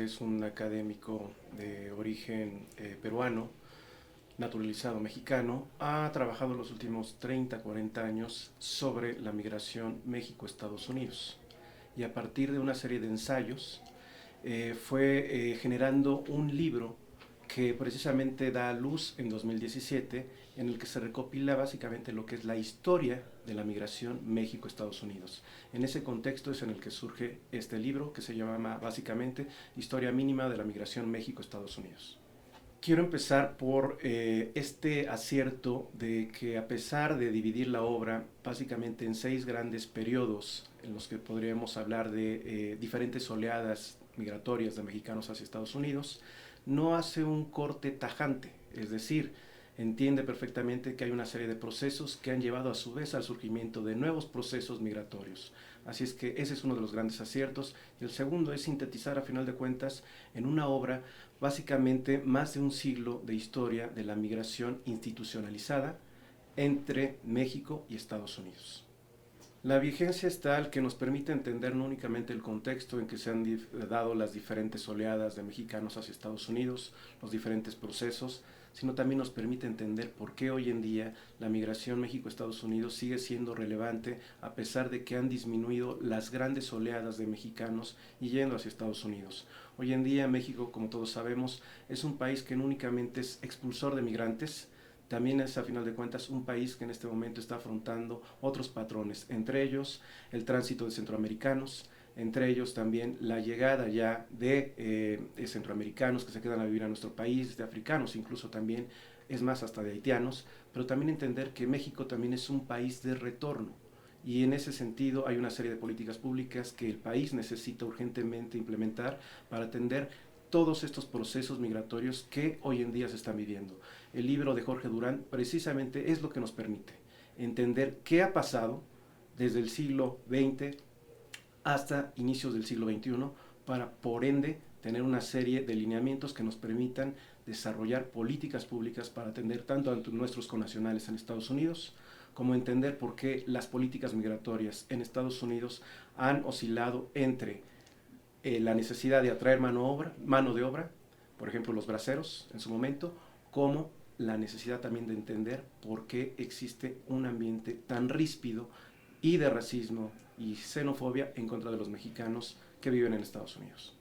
que es un académico de origen peruano, naturalizado mexicano, ha trabajado los últimos 30, 40 años sobre la migración México-Estados Unidos. Y a partir de una serie de ensayos fue generando un libro que precisamente da a luz en 2017, en el que se recopila básicamente lo que es la historia de la migración México-Estados Unidos. En ese contexto es en el que surge este libro, que se llama básicamente Historia mínima de la migración México-Estados Unidos. Quiero empezar por este acierto de que, a pesar de dividir la obra básicamente en 6 grandes periodos en los que podríamos hablar de diferentes oleadas migratorias de mexicanos hacia Estados Unidos, no hace un corte tajante, es decir, entiende perfectamente que hay una serie de procesos que han llevado a su vez al surgimiento de nuevos procesos migratorios. Así es que ese es uno de los grandes aciertos. Y el segundo es sintetizar, a final de cuentas, en una obra básicamente más de un siglo de historia de la migración institucionalizada entre México y Estados Unidos. La vigencia es tal que nos permite entender no únicamente el contexto en que se han dado las diferentes oleadas de mexicanos hacia Estados Unidos, los diferentes procesos, sino también nos permite entender por qué hoy en día la migración México-Estados Unidos sigue siendo relevante, a pesar de que han disminuido las grandes oleadas de mexicanos yendo hacia Estados Unidos. Hoy en día México, como todos sabemos, es un país que no únicamente es expulsor de migrantes, también es, a final de cuentas, un país que en este momento está afrontando otros patrones, entre ellos el tránsito de centroamericanos, entre ellos también la llegada ya de centroamericanos que se quedan a vivir a nuestro país, de africanos incluso también, es más, hasta de haitianos, pero también entender que México también es un país de retorno. Y en ese sentido hay una serie de políticas públicas que el país necesita urgentemente implementar para atender todos estos procesos migratorios que hoy en día se están viviendo. El libro de Jorge Durán precisamente es lo que nos permite entender qué ha pasado desde el siglo XX hasta inicios del siglo XXI para, por ende, tener una serie de lineamientos que nos permitan desarrollar políticas públicas para atender tanto a nuestros connacionales en Estados Unidos, como entender por qué las políticas migratorias en Estados Unidos han oscilado entre la necesidad de atraer mano de obra, por ejemplo los braceros en su momento, como la necesidad también de entender por qué existe un ambiente tan ríspido y de racismo y xenofobia en contra de los mexicanos que viven en Estados Unidos.